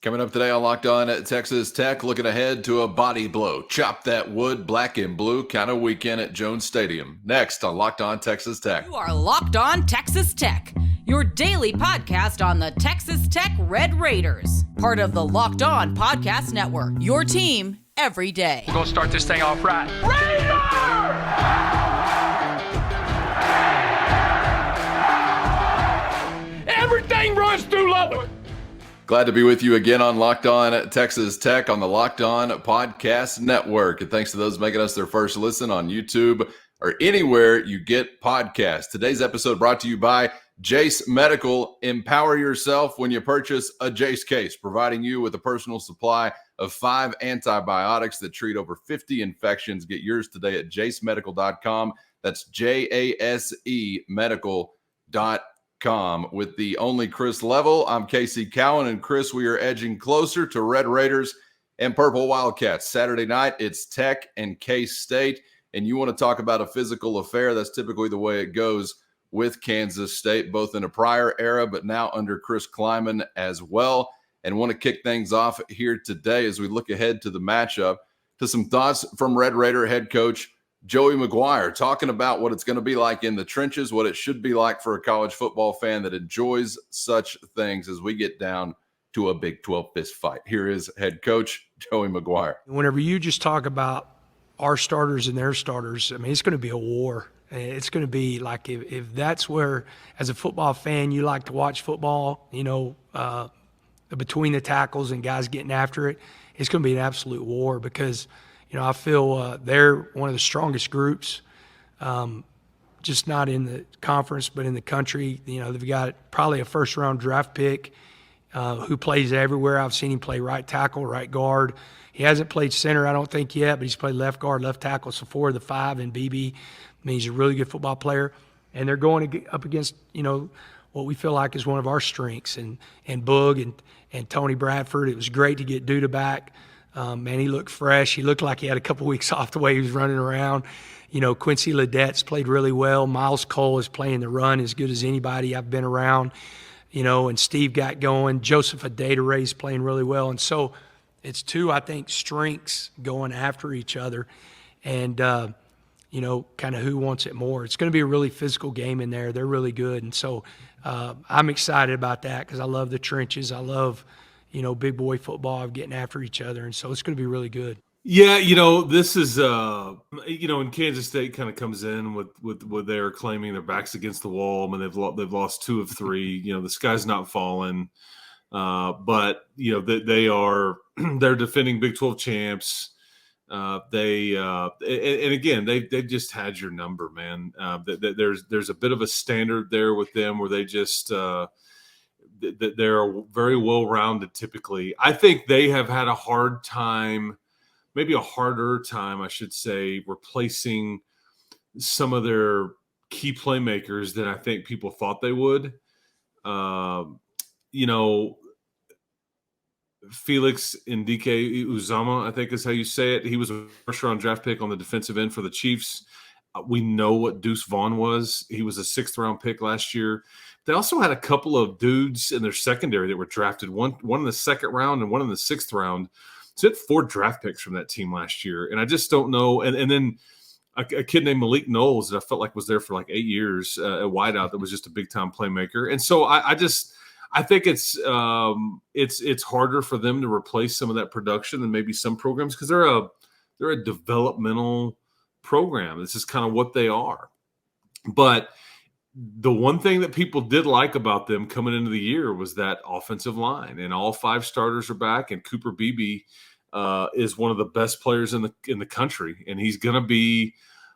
Coming up today on Locked On at Texas Tech, looking ahead to a body blow. Chop that wood, black and blue kind of weekend at Jones Stadium. Next on Locked On Texas Tech. You are Locked On Texas Tech, your daily podcast on the Texas Tech Red Raiders. Part of the Locked On Podcast Network, your team every day. We're going to start this thing off right. Raider! Everything runs through Lubbock. Glad to be with you again on Locked On at Texas Tech on the Locked On Podcast Network. And thanks to those making us their first listen on YouTube or anywhere you get podcasts. Today's episode brought to you by Jase Medical. Empower yourself when you purchase a Jase case, providing you with a personal supply of 5 antibiotics that treat over 50 infections. Get yours today at jasemedical.com. That's JASE medical.com. With the only Chris Level, I'm Casey Cowan, and Chris, we are edging closer to Red Raiders and Purple Wildcats. Saturday night, it's Tech and K-State, and you want to talk about a physical affair. That's typically the way it goes with Kansas State, both in a prior era, but now under Chris Kleiman as well. And want to kick things off here today as we look ahead to the matchup, to some thoughts from Red Raider head coach Joey McGuire, talking about what it's going to be like in the trenches, what it should be like for a college football fan that enjoys such things as we get down to a Big 12 fist fight. Here is head coach Joey McGuire. Whenever you just talk about our starters and their starters, I mean, it's going to be a war. It's going to be like if that's where, as a football fan, you like to watch football, between the tackles and guys getting after it, it's going to be an absolute war because – I feel they're one of the strongest groups, just not in the conference, but in the country. They've got probably a first-round draft pick who plays everywhere. I've seen him play right tackle, right guard. He hasn't played center, I don't think, yet, but he's played left guard, left tackle, so 4 of the 5 in BB. I mean, he's a really good football player. And they're going up against, what we feel like is one of our strengths, and Boog and Tony Bradford. It was great to get Duda back. Man, he looked fresh. He looked like he had a couple weeks off the way he was running around. Quincy Ledette's played really well. Miles Cole is playing the run as good as anybody I've been around. And Steve got going. Joseph Adedaray's playing really well. And so it's 2, I think, strengths going after each other. And, kind of who wants it more. It's going to be a really physical game in there. They're really good. And so I'm excited about that because I love the trenches. I love – big boy football of getting after each other. And so it's going to be really good. Yeah, this is, when Kansas State kind of comes in with they're claiming their backs against the wall. I mean, they've lost 2 of 3. The sky's not falling. But, they're defending Big 12 champs. And again, they've just had your number, man. There's a bit of a standard there with them where they just they're very well-rounded typically. I think they have had a hard time, maybe a harder time, I should say, replacing some of their key playmakers than I think people thought they would. Felix Ndike Uzama, I think is how you say it. He was a first-round draft pick on the defensive end for the Chiefs. We know what Deuce Vaughn was. He was a 6th-round pick last year. They also had a couple of dudes in their secondary that were drafted, one in the 2nd round and one in the 6th round. So they had 4 draft picks from that team last year. And I just don't know. And then a kid named Malik Knowles that I felt like was there for like 8 years, a wideout that was just a big-time playmaker. And so I think it's harder for them to replace some of that production than maybe some programs because they're a developmental program. This is kind of what they are. But the one thing that people did like about them coming into the year was that offensive line, and all 5 starters are back. And Cooper Beebe is one of the best players in the country, and he's going to be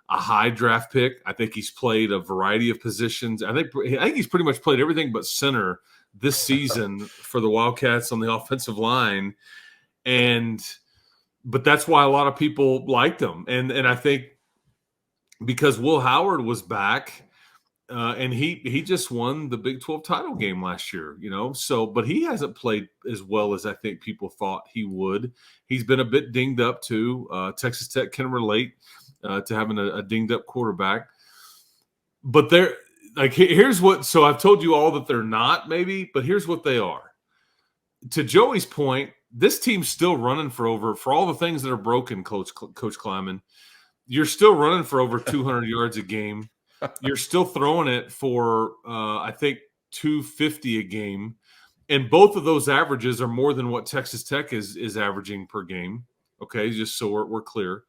a high draft pick. I think he's played a variety of positions. I think he's pretty much played everything but center this season for the Wildcats on the offensive line, but that's why a lot of people liked him, and I think because Will Howard was back. And he just won the Big 12 title game last year, but he hasn't played as well as I think people thought he would. He's been a bit dinged up too. Texas Tech can relate to having a dinged up quarterback, but here's what, so I've told you all that they're not maybe, but here's what they are. to Joey's point, this team's still running for all the things that are broken, Coach Kleiman. You're still running for over 200 yards a game. You're still throwing it for, I think, 250 a game. And both of those averages are more than what Texas Tech is averaging per game. Okay, just so we're clear.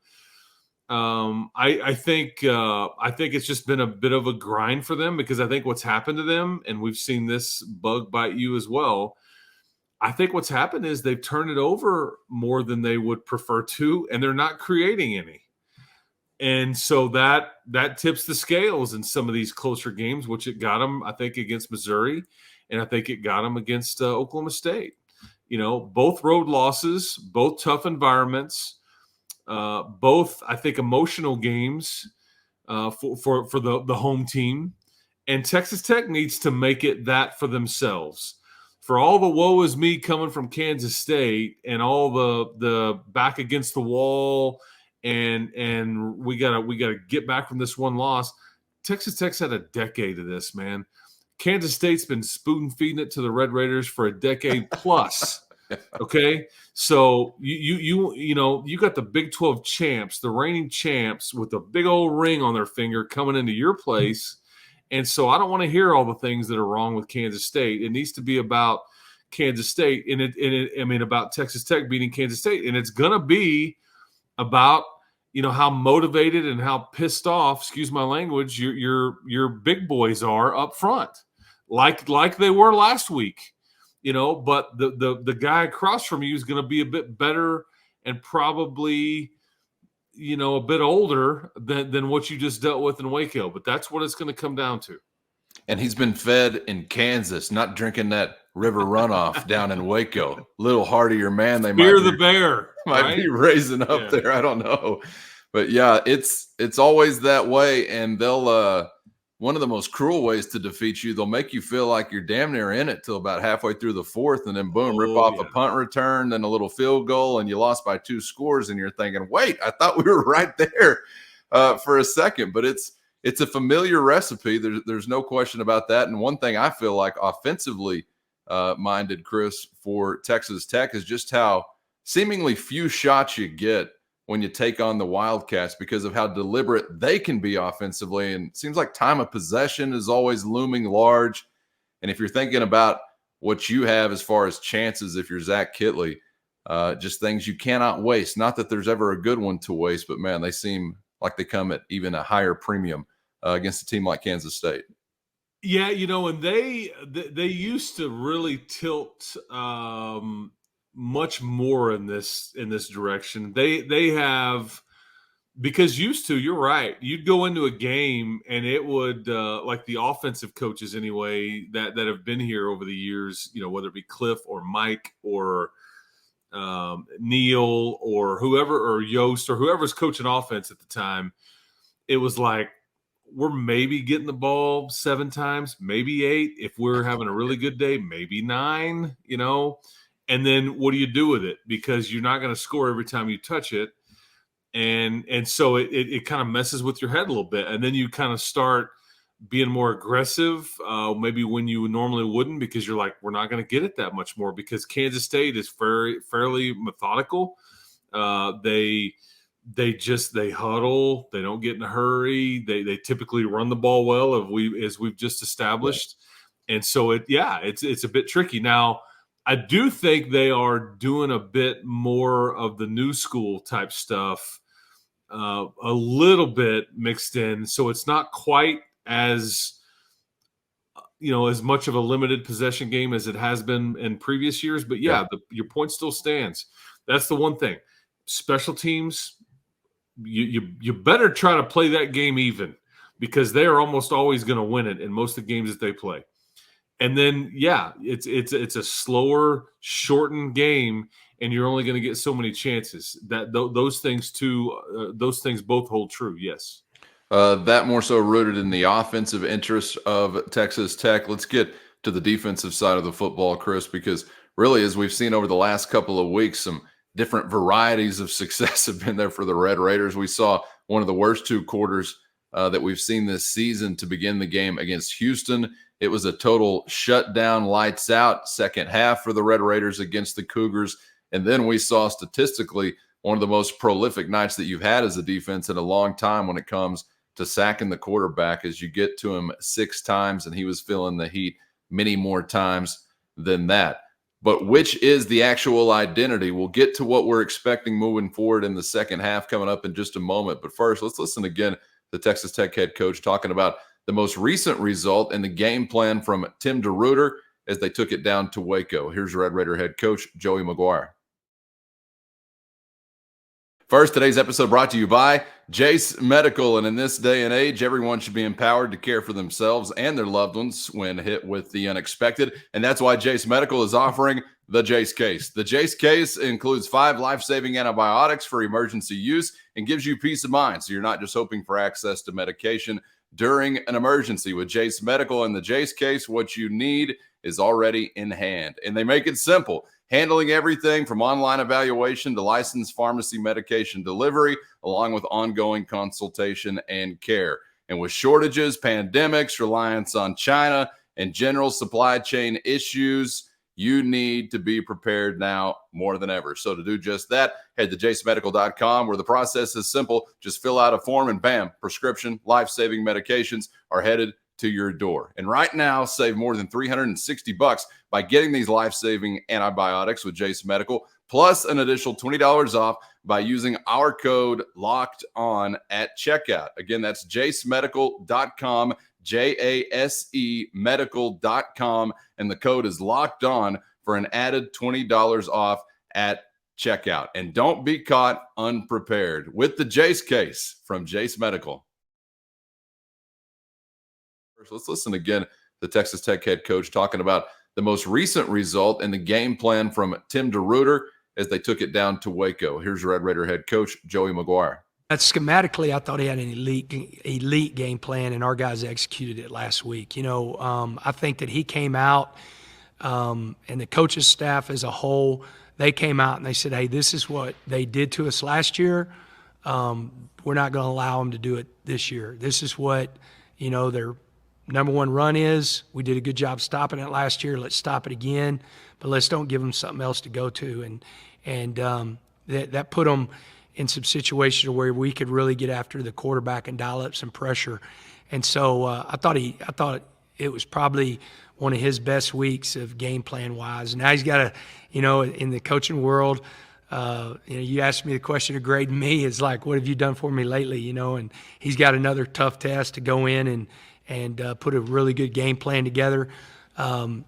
I think it's just been a bit of a grind for them, because I think what's happened to them, and we've seen this bug bite you as well, I think what's happened is they've turned it over more than they would prefer to, and they're not creating any. And so that tips the scales in some of these closer games, which it got them, I think, against Missouri, and I think it got them against Oklahoma State. Both road losses, both tough environments, both, I think, emotional games for the home team. And Texas Tech needs to make it that for themselves. For all the woe is me coming from Kansas State and all the back against the wall and we gotta get back from this one loss. Texas Tech's had a decade of this, man. Kansas State's been spoon feeding it to the Red Raiders for a decade plus. Okay, so you got the Big 12 champs, the reigning champs, with a big old ring on their finger coming into your place, and so I don't want to hear all the things that are wrong with Kansas State. It needs to be about Kansas State, about Texas Tech beating Kansas State, and it's gonna be about how motivated and how pissed off, excuse my language, your big boys are up front, like they were last week. But the guy across from you is going to be a bit better and probably, a bit older than what you just dealt with in Waco. But that's what it's going to come down to. And he's been fed in Kansas, not drinking that river runoff down in Waco. Little heartier man, they Fear the bear. Might be raising up there. I don't know. But yeah, it's always that way. And they'll one of the most cruel ways to defeat you, they'll make you feel like you're damn near in it till about halfway through the fourth, and then boom, rip off a punt return, then a little field goal, and you lost by 2 scores, and you're thinking, wait, I thought we were right there for a second. But it's a familiar recipe. There's no question about that. And one thing I feel like offensively minded, Chris, for Texas Tech is just how seemingly few shots you get when you take on the Wildcats because of how deliberate they can be offensively. And it seems like time of possession is always looming large. And if you're thinking about what you have as far as chances, if you're Zach Kitley, just things you cannot waste. Not that there's ever a good one to waste, but man, they seem like they come at even a higher premium against a team like Kansas State. Yeah, and they used to really tilt much more in this direction. They have, because used to, you're right, you'd go into a game and it would like the offensive coaches anyway that have been here over the years, whether it be Cliff or Mike or Neil or whoever, or Yost or whoever's coaching offense at the time, it was like, we're maybe getting the ball 7 times, maybe 8. If we're having a really good day, maybe 9, And then what do you do with it? Because you're not going to score every time you touch it. And so it kind of messes with your head a little bit. And then you kind of start being more aggressive, maybe when you normally wouldn't, because you're like, we're not going to get it that much more, because Kansas State is fairly methodical. They huddle. They don't get in a hurry. They typically run the ball well, as we've just established. And so it's a bit tricky. Now, I do think they are doing a bit more of the new school type stuff, a little bit mixed in. So it's not quite as much of a limited possession game as it has been in previous years. But your point still stands. That's the one thing. Special teams, you better try to play that game even, because they are almost always going to win it in most of the games that they play. And then, it's a slower, shortened game, and you're only going to get so many chances. Those things both hold true. Yes. That more so rooted in the offensive interests of Texas Tech. Let's get to the defensive side of the football, Chris, because really, as we've seen over the last couple of weeks, some different varieties of success have been there for the Red Raiders. We saw one of the worst 2 quarters that we've seen this season to begin the game against Houston. It was a total shutdown, lights out second half for the Red Raiders against the Cougars. And then we saw statistically one of the most prolific nights that you've had as a defense in a long time when it comes to sacking the quarterback, as you get to him 6 times, and he was feeling the heat many more times than that. But which is the actual identity? We'll get to what we're expecting moving forward in the second half coming up in just a moment. But first, let's listen again to Texas Tech head coach talking about the most recent result and the game plan from Tim Deruyter as they took it down to Waco. Here's Red Raider head coach Joey McGuire. First, today's episode brought to you by Jase Medical. And in this day and age, everyone should be empowered to care for themselves and their loved ones when hit with the unexpected. And that's why Jase Medical is offering the Jase Case. The Jase Case includes 5 life-saving antibiotics for emergency use and gives you peace of mind, so you're not just hoping for access to medication during an emergency. With Jase Medical and the Jase Case, what you need is already in hand. And they make it simple, handling everything from online evaluation to licensed pharmacy medication delivery, along with ongoing consultation and care. And with shortages, pandemics, reliance on China, and general supply chain issues, you need to be prepared now more than ever. So to do just that, head to jasemedical.com, where the process is simple. Just fill out a form and bam, prescription life-saving medications are headed to your door. And right now, save more than $360 by getting these life-saving antibiotics with Jase Medical, plus an additional $20 off by using our code LOCKEDON at checkout. Again, that's jasemedical.com, JASE medical.com, and the code is locked on for an added $20 off at checkout. And don't be caught unprepared with the Jase Case from Jase Medical. First, let's listen again to Texas Tech head coach talking about the most recent result and the game plan from Tim Deruyter as they took it down to Waco. Here's Red Raider head coach Joey McGuire. Schematically, I thought he had an elite game plan, and our guys executed it last week. I think that he came out, and the coaches staff as a whole, they came out and they said, hey, this is what they did to us last year. We're not going to allow them to do it this year. This is what, their number one run is. We did a good job stopping it last year. Let's stop it again, but let's don't give them something else to go to. And that put them in some situations where we could really get after the quarterback and dial up some pressure. And so I thought it was probably one of his best weeks of game plan wise. Now he's got in the coaching world, you asked me the question of grading me is like, what have you done for me lately? And he's got another tough test to go in and put a really good game plan together. I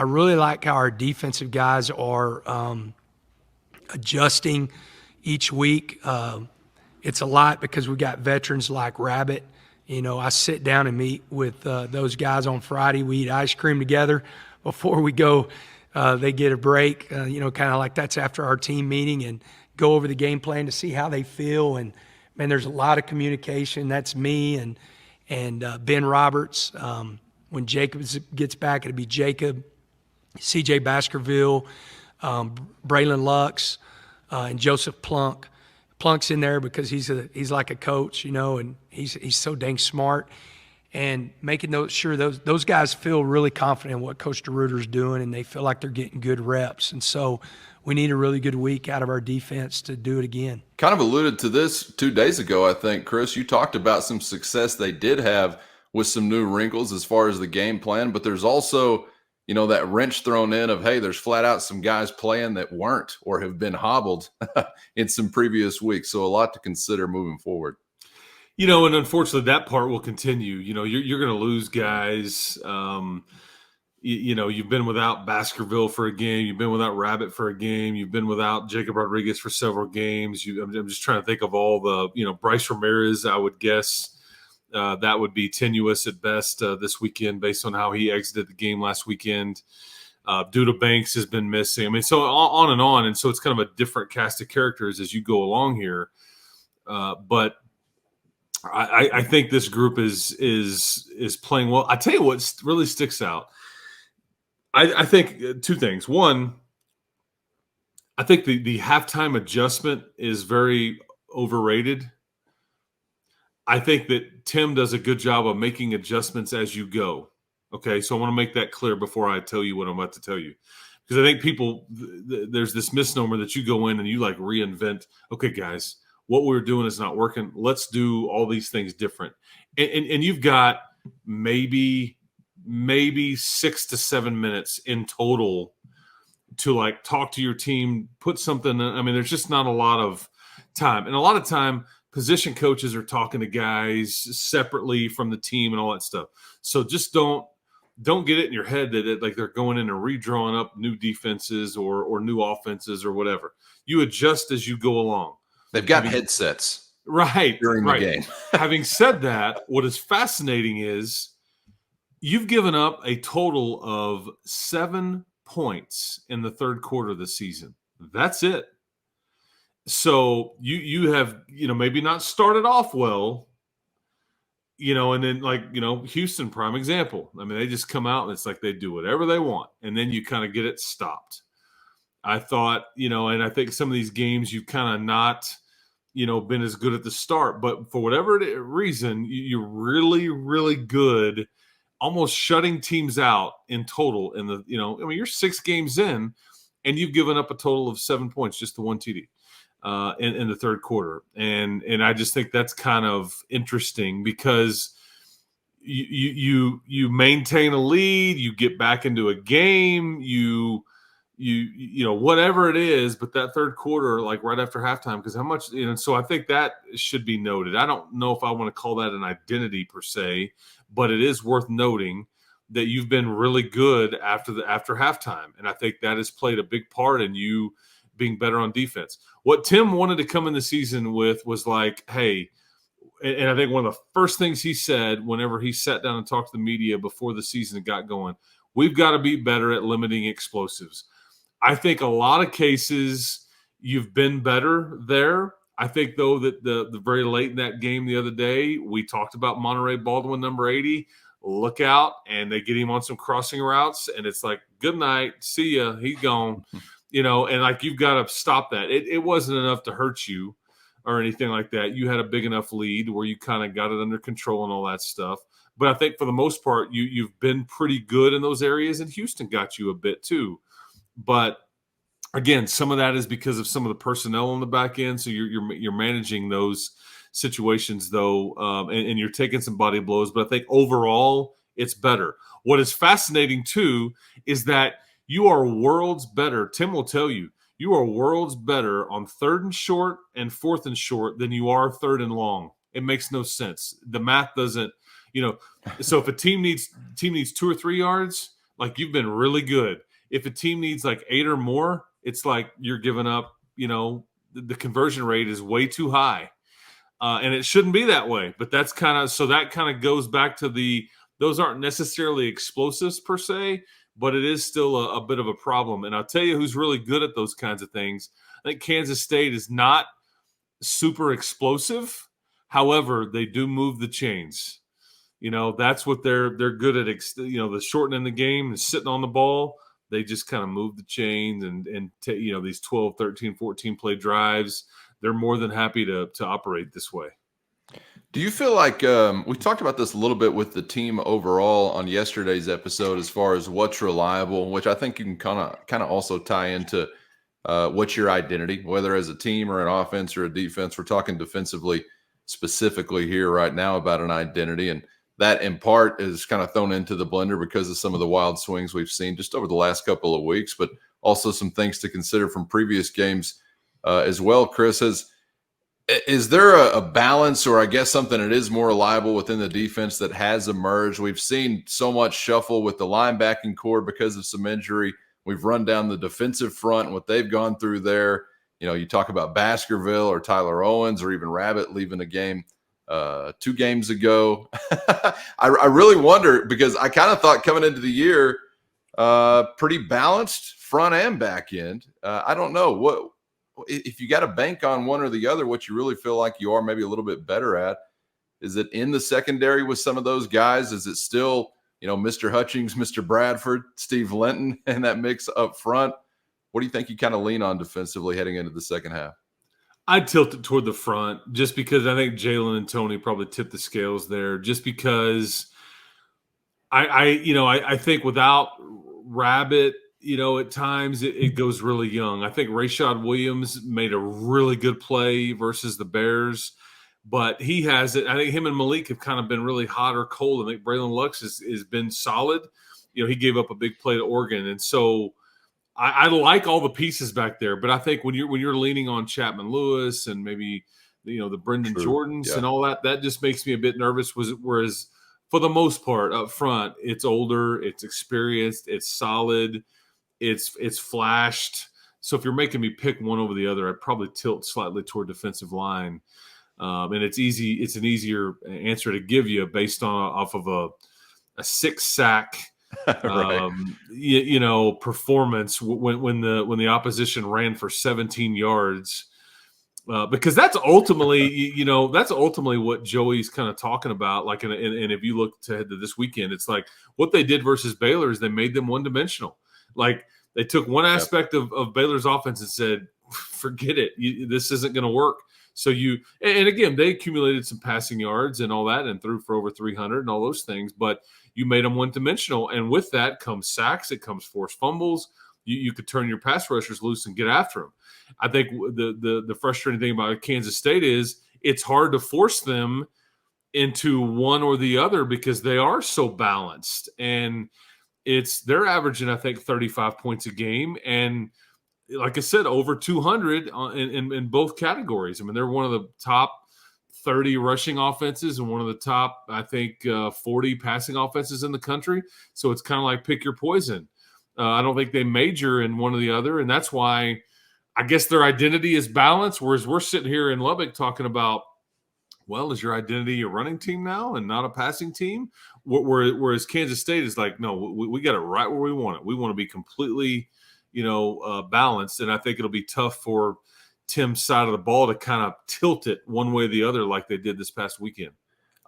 really like how our defensive guys are adjusting each week. It's a lot because we got veterans like Rabbit. I sit down and meet with those guys on Friday. We eat ice cream together before we go. They get a break, kind of like that's after our team meeting, and go over the game plan to see how they feel. And, man, there's a lot of communication. That's me and Ben Roberts. When Jacob gets back, it'll be Jacob, C.J. Baskerville, Braylon Lux, and Joseph Plunk. Plunk's in there because he's like a coach, and he's so dang smart. And making sure those guys feel really confident in what Coach Deruyter's doing, and they feel like they're getting good reps. And so we need a really good week out of our defense to do it again. Kind of alluded to this 2 days ago, I think, Chris. You talked about some success they did have with some new wrinkles as far as the game plan, but there's also that wrench thrown in of, hey, there's flat out some guys playing that weren't or have been hobbled in some previous weeks. So a lot to consider moving forward. And unfortunately that part will continue. You're going to lose guys. You've been without Baskerville for a game. You've been without Rabbit for a game. You've been without Jacob Rodriguez for several games. I'm just trying to think of all the, Bryce Ramirez, I would guess. That would be tenuous at best this weekend based on how he exited the game last weekend. Duda Banks has been missing. I mean, so on and on. And so it's kind of a different cast of characters as you go along here. But I think this group is playing well. I tell you what really sticks out. I think 2 things. One, I think the halftime adjustment is very overrated. I think that Tim does a good job of making adjustments as you go. Okay, so I want to make that clear before I tell you what I'm about to tell you. Because I think people, there's this misnomer that you go in and you like reinvent, okay, guys, what we're doing is not working. Let's do all these things different. And you've got maybe 6 to 7 minutes in total to like talk to your team, put something. I mean, there's just not a lot of time. And a lot of time, position coaches are talking to guys separately from the team and all that stuff. So just don't get it in your head that like they're going in and redrawing up new defenses or new offenses or whatever. You adjust as you go along. They've got headsets during the game. Having said that, what is fascinating is you've given up a total of 7 points in the third quarter of the season. That's it. So you have, maybe not started off well, and then like, Houston, prime example. I mean, they just come out and it's like they do whatever they want. And then you kind of get it stopped. I thought, and I think some of these games you've kind of not, been as good at the start. But for whatever reason, you're really, really good, almost shutting teams out in total. In the, you're 6 games in and you've given up a total of 7 points, just the one TD. In the third quarter. And I just think that's kind of interesting because you maintain a lead, you get back into a game, you whatever it is, but that third quarter, like right after halftime, because how much, so I think that should be noted. I don't know if I want to call that an identity per se, but it is worth noting that you've been really good after halftime. And I think that has played a big part in you being better on defense. What Tim wanted to come in the season with was like, hey, and I think one of the first things he said whenever he sat down and talked to the media before the season got going, we've got to be better at limiting explosives. I think a lot of cases you've been better there. I think, though, that the very late in that game the other day, we talked about Monterey Baldwin, number 80. Look out, and they get him on some crossing routes, and it's like, good night, see ya, he's gone. And like you've got to stop that. It wasn't enough to hurt you or anything like that. You had a big enough lead where you kind of got it under control and all that stuff. But I think for the most part, you've been pretty good in those areas, and Houston got you a bit too. But again, some of that is because of some of the personnel on the back end. So you're managing those situations though, and you're taking some body blows. But I think overall, it's better. What is fascinating too is that you are worlds better. Tim will tell you, you are worlds better on 3rd and short and 4th and short than you are 3rd and long. It makes no sense. The math doesn't, so if a team needs 2 or 3 yards, like you've been really good. If a team needs like 8 or more, it's like you're giving up, the conversion rate is way too high. And it shouldn't be that way. But that's that kind of goes back to those aren't necessarily explosives per se, but it is still a bit of a problem. And I'll tell you who's really good at those kinds of things. I think Kansas State is not super explosive. However, they do move the chains. That's what they're good at, the shortening the game and sitting on the ball. They just kind of move the chains and these 12, 13, 14 play drives. They're more than happy to operate this way. Do you feel like we talked about this a little bit with the team overall on yesterday's episode as far as what's reliable, which I think you can kind of also tie into what's your identity, whether as a team or an offense or a defense. We're talking defensively specifically here right now about an identity, and that in part is kind of thrown into the blender because of some of the wild swings we've seen just over the last couple of weeks, but also some things to consider from previous games as well. Chris, is there a balance, or I guess something that is more reliable within the defense that has emerged? We've seen so much shuffle with the linebacking core because of some injury. We've run down the defensive front and what they've gone through there. You talk about Baskerville or Tyler Owens or even Rabbit leaving the game 2 games ago. I really wonder, because I kind of thought coming into the year, pretty balanced front and back end. I don't know what. If you got to bank on one or the other, what you really feel like you are maybe a little bit better at, is it in the secondary with some of those guys? Is it still, Mr. Hutchings, Mr. Bradford, Steve Linton in that mix up front? What do you think you kind of lean on defensively heading into the second half? I'd tilt it toward the front just because I think Jalen and Tony probably tip the scales there, just because I think without Rabbit, at times it goes really young. I think Rashad Williams made a really good play versus the Bears, but he has it. I think him and Malik have kind of been really hot or cold. I think Braylon Lux has been solid. He gave up a big play to Oregon, and so I like all the pieces back there. But I think when you're leaning on Chapman Lewis and maybe the Brendan Jordans and all that just makes me a bit nervous. Whereas for the most part up front, it's older, it's experienced, it's solid, it's flashed. So if you're making me pick one over the other, I'd probably tilt slightly toward defensive line. And it's easy. It's an easier answer to give you based off of a 6-sack right. performance when the opposition ran for 17 yards. Because that's ultimately, that's ultimately what Joey's kind of talking about. Like, and if you look ahead to this weekend, it's like what they did versus Baylor is they made them one-dimensional. Like they took one aspect of Baylor's offense and said, forget it. This isn't going to work. So and again, they accumulated some passing yards and all that and threw for over 300 and all those things, but you made them one-dimensional. And with that comes sacks. It comes forced fumbles. You could turn your pass rushers loose and get after them. I think the frustrating thing about Kansas State is it's hard to force them into one or the other because they are so balanced. And they're averaging, I think, 35 points a game. And like I said, over 200 in both categories. I mean, they're one of the top 30 rushing offenses and one of the top, I think, 40 passing offenses in the country. So it's kind of like pick your poison. I don't think they major in one or the other, and that's why I guess their identity is balance, whereas we're sitting here in Lubbock talking about, well, is your identity a running team now and not a passing team? Whereas Kansas State is like, no, we got it right where we want it. We want to be completely, balanced, and I think it'll be tough for Tim's side of the ball to kind of tilt it one way or the other like they did this past weekend.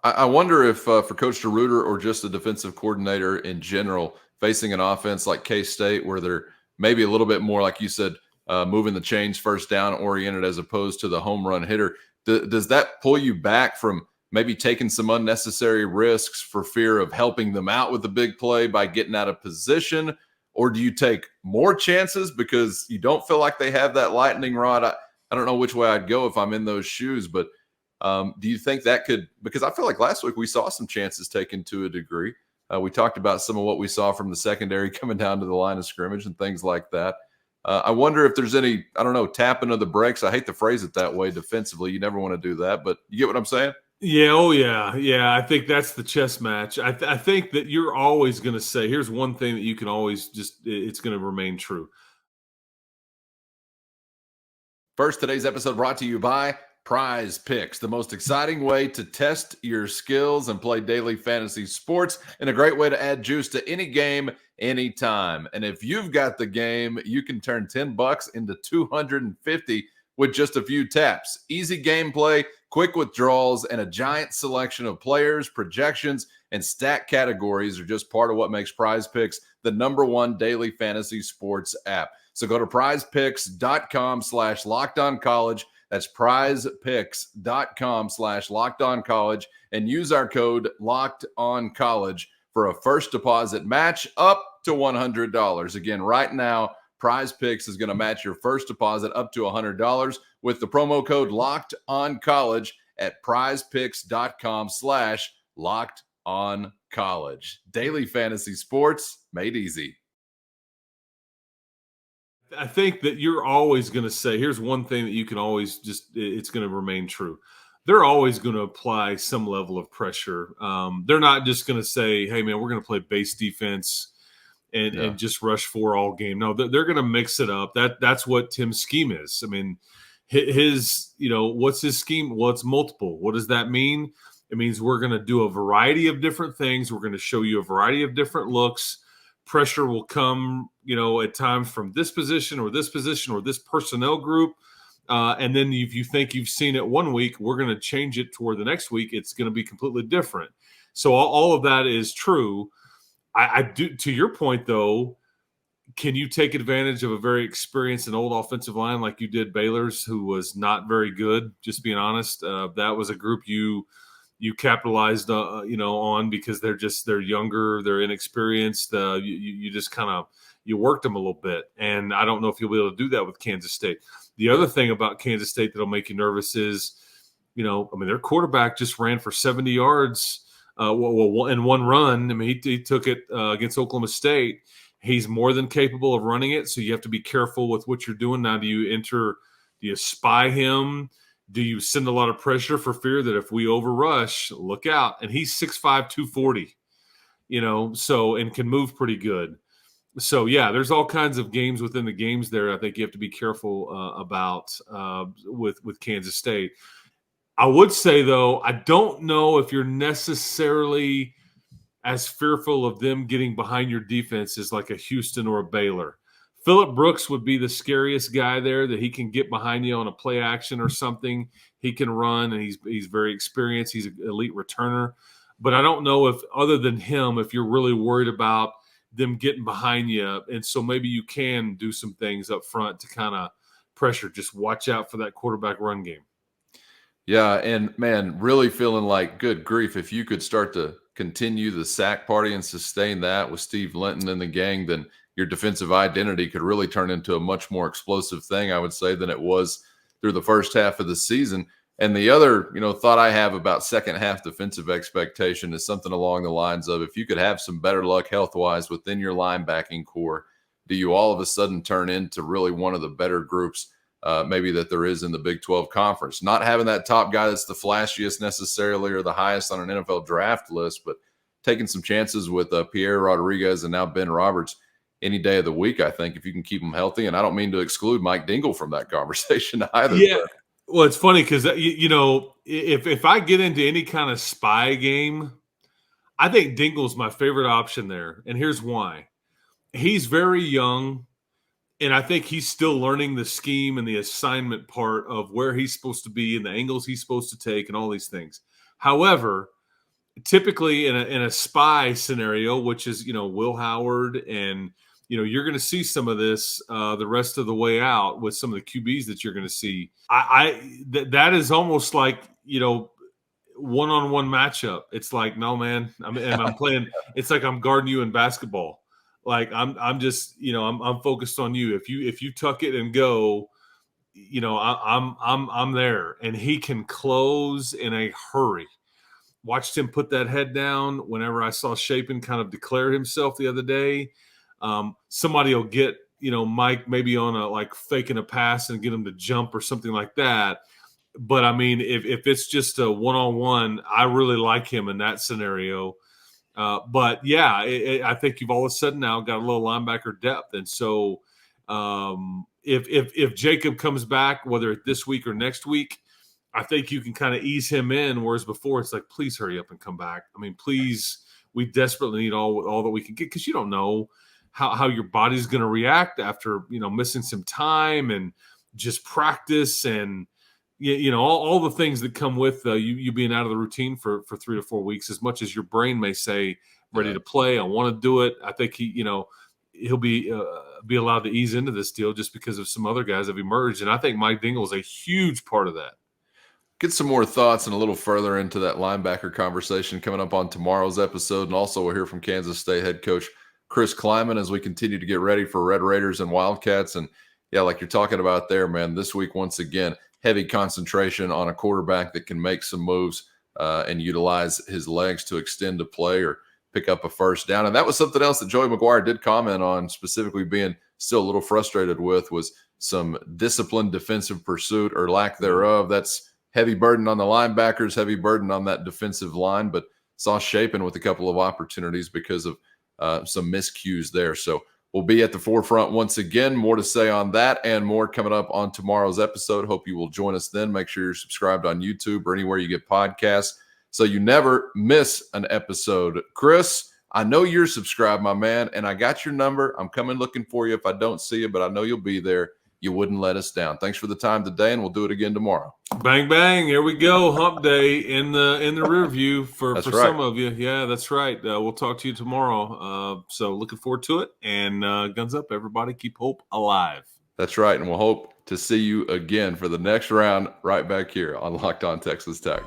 I wonder if for Coach Deruyter or just a defensive coordinator in general, facing an offense like K-State where they're maybe a little bit more, like you said, moving the chains first down oriented as opposed to the home run hitter, does that pull you back from maybe taking some unnecessary risks for fear of helping them out with the big play by getting out of position? Or do you take more chances because you don't feel like they have that lightning rod? I don't know which way I'd go if I'm in those shoes, but do you think that could – because I feel like last week we saw some chances taken to a degree. We talked about some of what we saw from the secondary coming down to the line of scrimmage and things like that. I wonder if there's any, I don't know, tapping of the brakes. I hate to phrase it that way defensively. You never want to do that, but you get what I'm saying? Yeah, oh yeah. Yeah, I think that's the chess match. I think that you're always going to say, here's one thing that you can always it's going to remain true. First, today's episode brought to you by PrizePicks, the most exciting way to test your skills and play daily fantasy sports, and a great way to add juice to any game, anytime. And if you've got the game, you can turn $10 into $250 with just a few taps. Easy gameplay, quick withdrawals, and a giant selection of players, projections, and stat categories are just part of what makes PrizePicks the #1 daily fantasy sports app. So go to prizepicks.com/lockedoncollege. That's prizepicks.com/lockedoncollege and use our code LOCKEDONCollege for a first deposit match up to $100. Again, right now, PrizePicks is going to match your first deposit up to $100 with the promo code LOCKEDONCollege at prizepicks.com/lockedoncollege. Daily fantasy sports made easy. I think that you're always going to say, here's one thing that you can always it's going to remain true. They're always going to apply some level of pressure. They're not just going to say, hey, man, we're going to play base defense and just rush 4 all game. No, they're going to mix it up. That's what Tim's scheme is. I mean, his, what's his scheme? Well, it's multiple. What does that mean? It means we're going to do a variety of different things. We're going to show you a variety of different looks. Pressure will come, at times from this position or this personnel group. And then if you think you've seen it one week, we're going to change it toward the next week. It's going to be completely different. So all of that is true. I do, to your point, though, can you take advantage of a very experienced and old offensive line like you did Baylor's, who was not very good, just being honest? That was a group you you capitalized, on because they're younger, they're inexperienced. You just kind of you worked them a little bit, and I don't know if you'll be able to do that with Kansas State. The other thing about Kansas State that'll make you nervous is, their quarterback just ran for 70 yards in one run. I mean, he took it against Oklahoma State. He's more than capable of running it, so you have to be careful with what you're doing now. Do you spy him? Do you send a lot of pressure for fear that if we overrush, look out? And he's 6'5", 240, and can move pretty good. So, yeah, there's all kinds of games within the games there I think you have to be careful about with Kansas State. I would say, though, I don't know if you're necessarily as fearful of them getting behind your defense as like a Houston or a Baylor. Phillip Brooks would be the scariest guy there, that he can get behind you on a play action or something. He can run, and he's very experienced. He's an elite returner. But I don't know if, other than him, if you're really worried about them getting behind you. And so maybe you can do some things up front to kind of pressure. Just watch out for that quarterback run game. Yeah, and man, really feeling like, good grief, if you could start to continue the sack party and sustain that with Steve Linton and the gang, then your defensive identity could really turn into a much more explosive thing, I would say, than it was through the first half of the season. And the other, thought I have about second half defensive expectation is something along the lines of, if you could have some better luck health-wise within your linebacking core, do you all of a sudden turn into really one of the better groups maybe that there is in the Big 12 Conference? Not having that top guy that's the flashiest necessarily or the highest on an NFL draft list, but taking some chances with Pierre Rodriguez and now Ben Roberts any day of the week, I think, if you can keep them healthy. And I don't mean to exclude Mike Dingle from that conversation either. Yeah. Well, it's funny because, if I get into any kind of spy game, I think Dingle's my favorite option there. And here's why. He's very young, and I think he's still learning the scheme and the assignment part of where he's supposed to be and the angles he's supposed to take and all these things. However, typically in a spy scenario, which is, Will Howard and, you're going to see some of this the rest of the way out with some of the QBs that you're going to see. That is almost like, one-on-one matchup. It's like, no, man, I'm playing. It's like I'm guarding you in basketball. Like I'm just, I'm focused on you. If you tuck it and go, I'm there, and he can close in a hurry. Watched him put that head down whenever I saw Shapen kind of declare himself the other day. Somebody will get, Mike maybe on a like faking a pass and get him to jump or something like that. But I mean, if it's just a one-on-one, I really like him in that scenario. But yeah, I think you've all of a sudden now got a little linebacker depth. And so if Jacob comes back, whether it's this week or next week, I think you can kind of ease him in. Whereas before it's like, please hurry up and come back. I mean, please, we desperately need all that we can get, because you don't know how your body's going to react after, missing some time and just practice and, all the things that come with you being out of the routine for 3 to 4 weeks. As much as your brain may say, ready to play, I want to do it, I think he'll be allowed to ease into this deal just because of some other guys that have emerged. And I think Mike Dingle is a huge part of that. Get some more thoughts and a little further into that linebacker conversation coming up on tomorrow's episode. And also we'll hear from Kansas State head coach Chris Kleiman as we continue to get ready for Red Raiders and Wildcats. And yeah, like you're talking about there, man, this week, once again, heavy concentration on a quarterback that can make some moves and utilize his legs to extend a play or pick up a first down. And that was something else that Joey McGuire did comment on, specifically being still a little frustrated with, was some disciplined defensive pursuit or lack thereof. That's heavy burden on the linebackers, heavy burden on that defensive line, but saw Shapen with a couple of opportunities because of some miscues there. So we'll be at the forefront once again. More to say on that and more coming up on tomorrow's episode. Hope you will join us then. Make sure you're subscribed on YouTube or anywhere you get podcasts so you never miss an episode. Chris, I know you're subscribed, my man, and I got your number. I'm coming looking for you if I don't see you, but I know you'll be there. You wouldn't let us down. Thanks for the time today, and we'll do it again tomorrow. Bang, bang. Here we go. Hump day in the rear view for some of you. Yeah, that's right. We'll talk to you tomorrow. So looking forward to it. And guns up, everybody. Keep hope alive. That's right. And we'll hope to see you again for the next round right back here on Locked On Texas Tech.